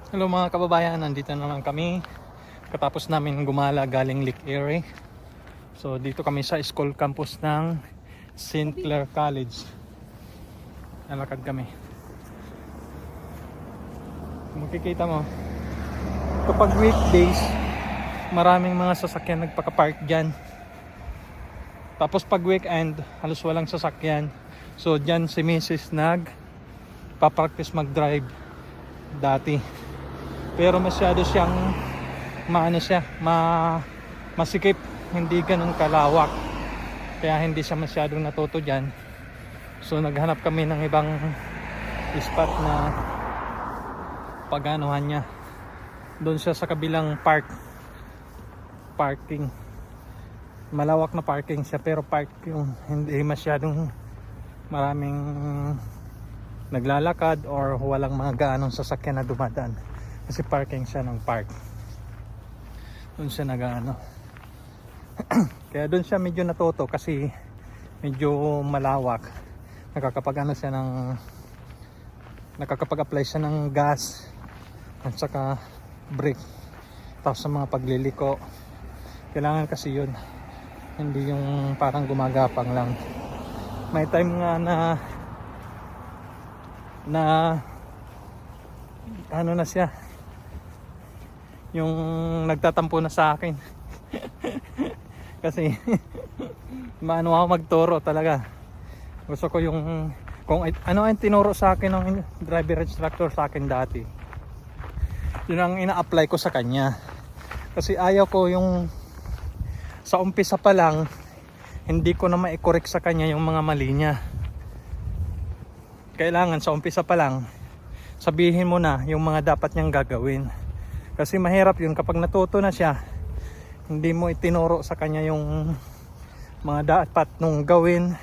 Hello mga kababayan, nandito naman kami. Katapos namin gumala galing Lake Erie. So dito kami sa school campus ng St. Clair College. Nalakad kami. Kung makikita mo, kapag weekdays, maraming mga sasakyan nagpaka-park dyan. Tapos pag weekend, halos walang sasakyan. So dyan si Mrs. nag-papractice mag-drive dati. Pero masyado siyang masikip, hindi ganun kalawak. Kaya hindi siya masyadong natuto dyan. So naghanap kami ng ibang spot na pag-anuhan niya. Doon siya sa kabilang parking. Malawak na parking siya, pero yung hindi masyadong maraming naglalakad or walang mga gaanong sasakyan na dumadaan. Kasi parking siya ng park. Doon siya nag-ano. Kaya doon siya medyo natuto kasi medyo malawak. Nakakapag-apply siya ng gas at saka brake. Tapos sa mga pagliliko, kailangan kasi yun. Hindi yung parang gumagapang lang. May time nga na ano na siya, yung nagtatampo na sa akin. Kasi maano ako magturo talaga. Gusto ko yung kung ano ang tinuro sa akin ng driver instructor sa akin dati, yun ang ina-apply ko sa kanya. Kasi ayaw ko yung sa umpisa pa lang hindi ko na ma-correct sa kanya yung mga mali niya. Kailangan sa umpisa pa lang sabihin mo na yung mga dapat niyang gagawin. Kasi mahirap yun kapag natuto na siya, hindi mo itinuro sa kanya yung mga dapat nung gawin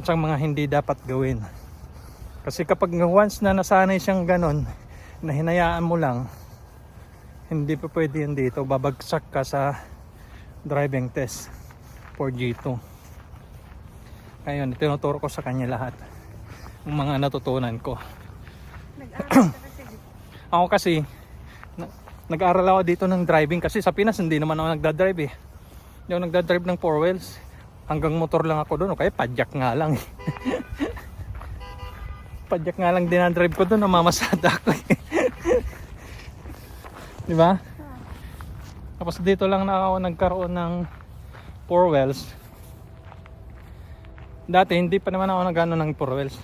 at saka mga hindi dapat gawin. Kasi kapag once na nasanay siyang ganon, na hinayaan mo lang, hindi pa pwede yun dito. Babagsak ka sa driving test for G2. Ayun, tinuturo ko sa kanya lahat yung mga natutunan ko. Ako kasi nag-aaral ako dito ng driving kasi sa Pinas hindi naman ako nagdadrive eh. Hindi ako nagdadrive ng 4 wheels. Hanggang motor lang ako doon o kaya padjak nga lang. Padjak nga lang dinadrive ko doon, namamasada ako eh. Di ba? Tapos dito lang na ako nagkaroon ng 4 wheels. Dati hindi pa naman ako nagano ng 4 wheels.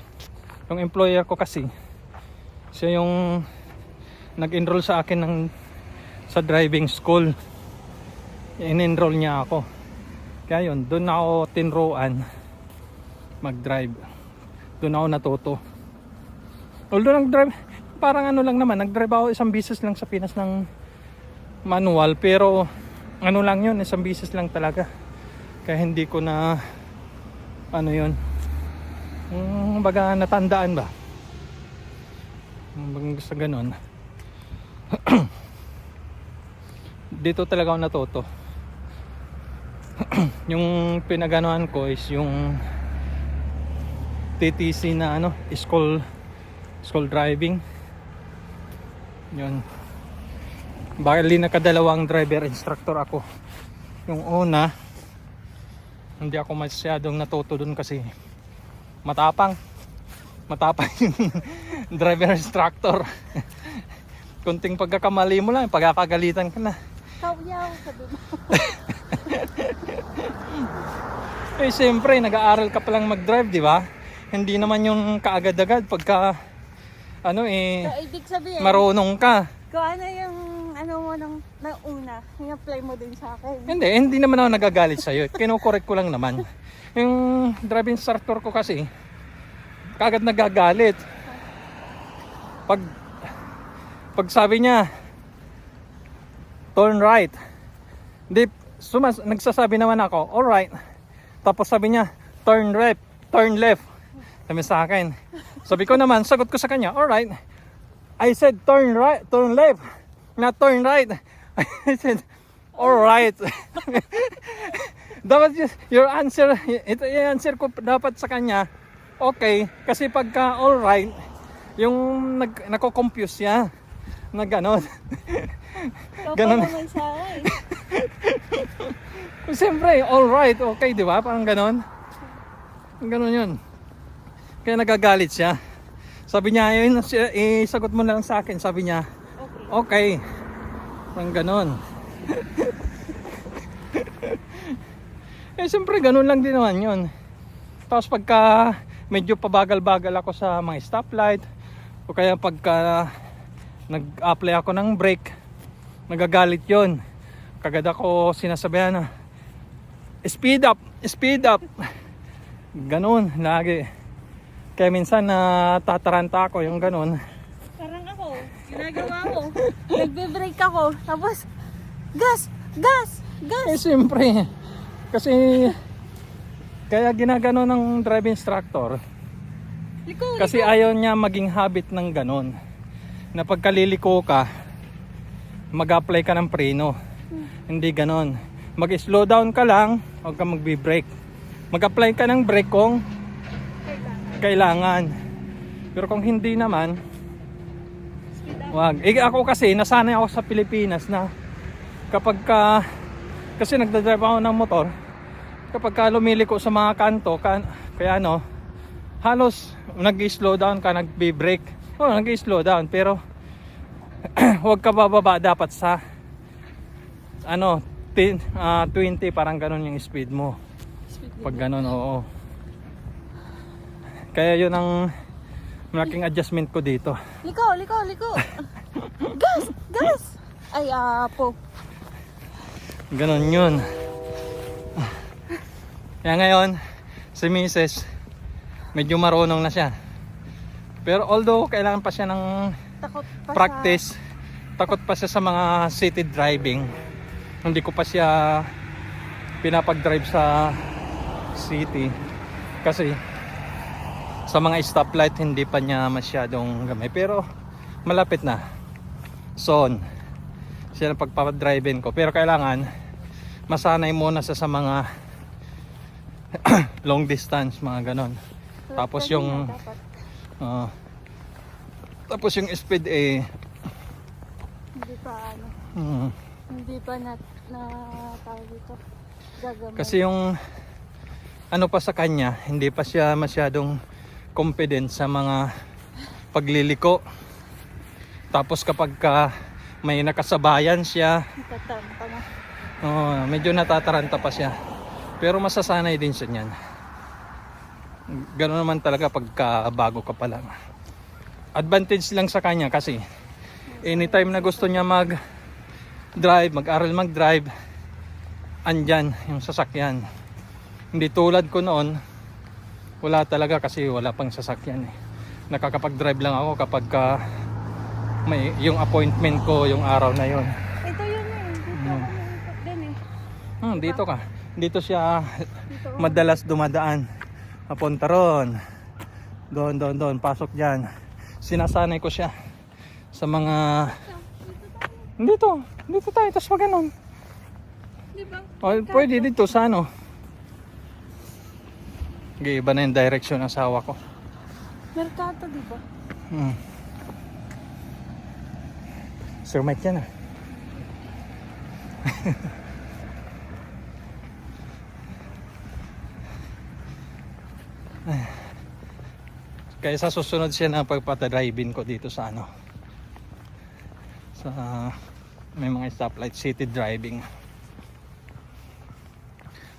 Yung employer ko kasi, siya yung nag-enroll sa akin sa driving school. In-enroll niya ako. Kaya yun, doon ako tinruan mag-drive. Doon ako natuto. Although nag-drive, parang ano lang naman, nag-drive ako isang beses lang sa Pinas ng manual. Pero ano lang yun, isang beses lang talaga. Kaya hindi ko na ano yun, baga natandaan ba. Gusto ganon. Dito talaga ako natuto. Yung pinaganoan ko is yung TTC na school driving. Yun. Bali nakadalawang driver instructor ako. Yung una, hindi ako masyadong natuto dun kasi matapang yung driver instructor. Kunting pagkakamali mo lang, pagkakagalitan ka na. Kawyaw, sabi mo. Eh siyempre, nag-aaral ka palang mag-drive, di ba? Hindi naman yung kaagad-agad pagka So, ibig sabihin, marunong ka. kung ano yung mo nang una, i-apply mo din sa akin. Hindi naman ako nagagalit sa'yo. Kino-correct ko lang naman. Yung driving instructor ko kasi, kaagad nagagalit. Pag sabi niya, turn right. Hindi, nagsasabi naman ako, alright. Tapos sabi niya, turn left. Sabi sa akin. Sabi ko naman, sagot ko sa kanya, alright. I said turn left, not turn right. I said, alright. Dapat your answer, yung answer ko dapat sa kanya, okay. Kasi pagka alright, yung nako-confuse siya. na ganon. Ikaw Ganon. pa naman sa akin. Siyempre, alright, okay, di ba? Parang ganon. Ganon yun. Kaya nagagalit siya. Sabi niya, yun, isagot mo na lang sa akin. Sabi niya, Okay. okay. Parang ganon. Siyempre, ganon lang din naman yun. Tapos pagka medyo pabagal-bagal ako sa mga stoplight, o kaya pagka nag-apply ako ng brake, nagagalit yon. Kagad ako sinasabihan na speed up, speed up. Ganon lagi. Kaya minsan tataranta ako yung ganon. Parang ako, ginagawa ko. Nagbe-brake ako. Tapos, gas! Gas! Gas! Siyempre, kasi kaya ginagano ng driving instructor Liko, kasi ayaw niya maging habit ng ganon, na pagkaliliko ka mag-apply ka ng preno. Hindi ganon, mag-slow down ka lang, huwag ka magbe-brake, mag-apply ka ng brake kung kailangan. Pero kung hindi naman, wag. Ako kasi nasanay ako sa Pilipinas na kapag kasi nagdadrive ako ng motor, kapag lumiliko sa mga kanto, kaya halos nag-slow down ka, nagbe-brake. Nag-slow down, pero huwag ka bababa dapat sa 20, parang ganon yung speed mo. Pag ganon, oo. Kaya yun ang malaking adjustment ko dito. Liko, liko, liko. Gas! Gas! Ay, po. Ganon yun. Kaya ngayon, si Mrs. medyo marunong na siya. Pero although kailangan pa siya ng Takot pa practice, takot pa siya sa mga city driving. Hindi ko pa siya pinapag-drive sa city. Kasi sa mga stoplight hindi pa niya masyadong gamay. Pero malapit na. Soon, siya ang pagpapadrivein ko. Pero kailangan masanay muna sa mga long distance, mga ganon. Tapos yung tapos yung speed hindi pa hindi pa na tawag dito gagamay. kasi yung pa sa kanya, hindi pa siya masyadong confident sa mga pagliliko. Tapos kapag may nakasabayan siya, Tatampa na. medyo natataranta pa siya. Pero masasanay din siya niyan. Ganoon naman talaga pagka bago ka pa lang. Advantage lang sa kanya kasi anytime na gusto niya mag-drive, mag-aral mag-drive, andyan yung sasakyan. Hindi tulad ko noon, wala talaga kasi wala pang sasakyan eh. Nakakapag-drive lang ako kapag may yung appointment ko yung araw na yon. Ito yun eh. Dito kami ikot din eh. Dito ka. Dito siya Dito. madalas dumadaan. Papunta ron. Doon. Pasok dyan. Sinasanay ko siya sa mga... Dito tayo. Tapos mag ganon. Di ba? Pwede dito sa iba na yung direction ng asawa ko. Mercato, di ba? Sir Mike yan Kaya sa susunod siya na pagpatadriving ko dito sa sa may mga stoplight, city driving.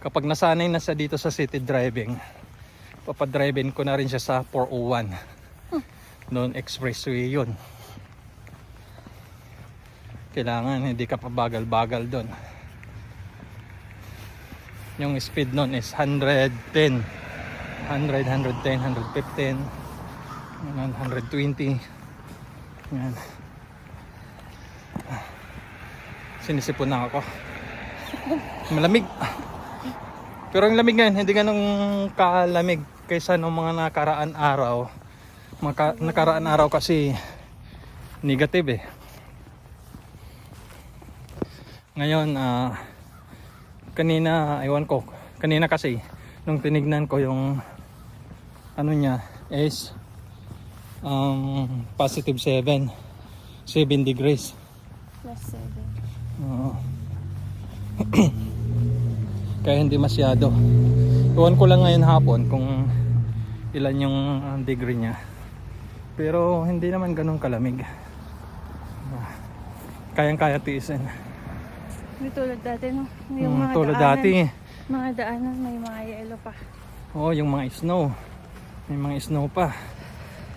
Kapag nasanay na siya dito sa city driving, papadriving ko na rin siya sa 401. Noon expressway yun. Kailangan hindi ka pabagal-bagal doon. Yung speed noon is 110, 110, 115, 120. Yan. Sinisipon na ako. Malamig. Pero ang lamig ngayon, hindi ganun kalamig kaysa nung mga nakaraan araw. Nakaraan araw kasi negative eh. Ngayon, kanina kasi nung tinignan ko yung niya is positive 7. 7 degrees. Plus 7. Oo. Kaya hindi masyado. Iwan ko lang ngayon hapon kung ilan yung degree niya. Pero hindi naman ganun kalamig. Kayang-kaya tiisin. Hindi tulad dati, no? Yung mga Tulad daanan, dati. mga daanan may mga yelo pa. Oo, yung mga snow. May mga snow pa.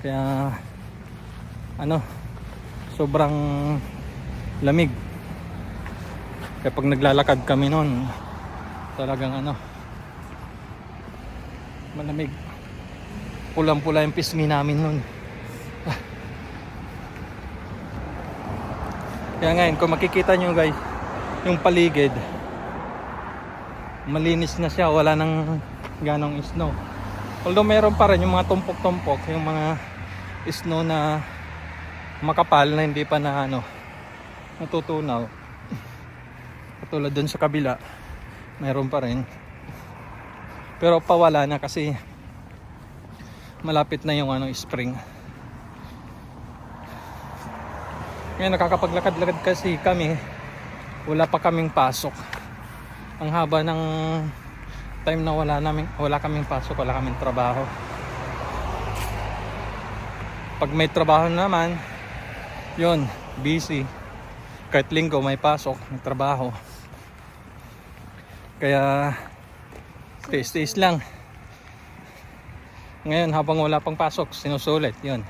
Kaya ano, sobrang lamig. Kaya pag naglalakad kami noon, talagang ano, malamig. Pulang-pula yung pisngi namin noon. Kaya ngayon, kung makikita nyo guys, yung paligid, malinis na siya, wala nang ganong snow. Although meron pa rin yung mga tumpok-tumpok, yung mga snow na makapal na hindi pa na ano, natutunaw. Katulad dun sa kabila, meron pa rin. Pero pawala na kasi malapit na yung ano, spring. Ngayon nakakapaglakad-lakad kasi kami, wala pa kaming pasok. Ang haba ng time na wala kaming pasok, wala kaming trabaho. Pag may trabaho naman, yun, busy. Kahit linggo may pasok, may trabaho. Kaya tiis-tiis lang. Ngayon habang wala pang pasok, sinusulit, yun.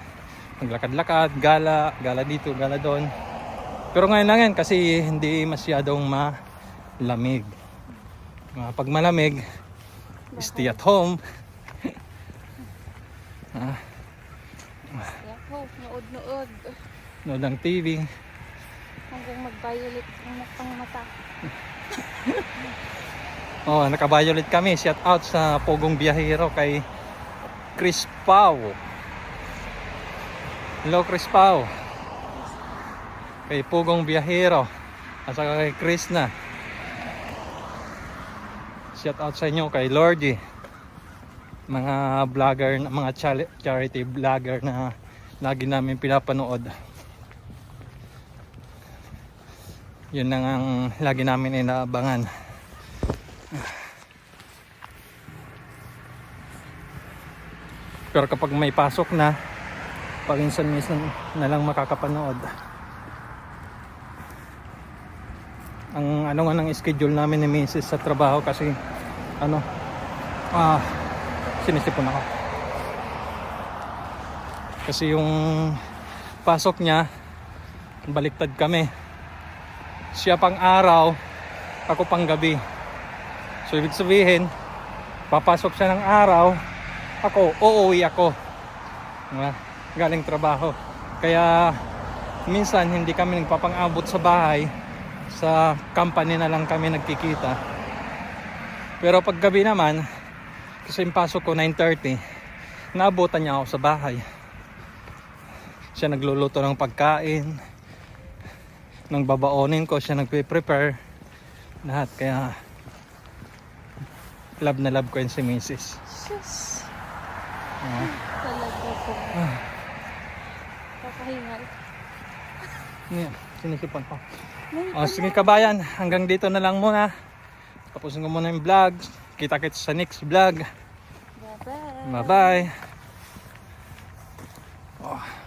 Maglakad-lakad, gala dito, gala doon. Pero ngayon lang yan kasi hindi masyadong malamig. Pag malamig, stay at home. Yako, nood-nood. Nood ng TV. Hanggang mag-violet ang pang mata. Oh, naka-violet kami. Shout out sa Pogong Biyahero kay Chris Pau. Hello Chris Pau. Kay Pogong Biyahero at saka kay Chris na. Shout out sa inyo kay Lordy. Mga vlogger, mga charity vlogger na lagi namin pinapanood. Yun lang ang lagi namin inaabangan. Pero kapag may pasok na, paminsan-minsan na lang makakapanood. Ang ano nga ng schedule namin ni Mrs. sa trabaho kasi ano, sinisipon ako. Kasi yung pasok niya, baliktad kami. Siya pang araw, ako pang gabi. So ibig sabihin, papasok siya ng araw, ako, uuwi ako. Galing trabaho. Kaya minsan hindi kami nagpapang-abot sa bahay. Sa company na lang kami nagkikita. Pero pag gabi naman, kasi yung pasok ko 9:30, naabutan niya ako sa bahay. Siya nagluluto ng pagkain, nang babaonin ko, siya nagpe-prepare lahat. Kaya love na love ko yun si Mrs. Sus. Talaga po. Kakahingal. Yeah, sinisipan ko. Sige kabayan, hanggang dito na lang muna. Tapusin ko muna yung vlog. Kita-kits sa next vlog. Bye-bye. Bye-bye. Oh.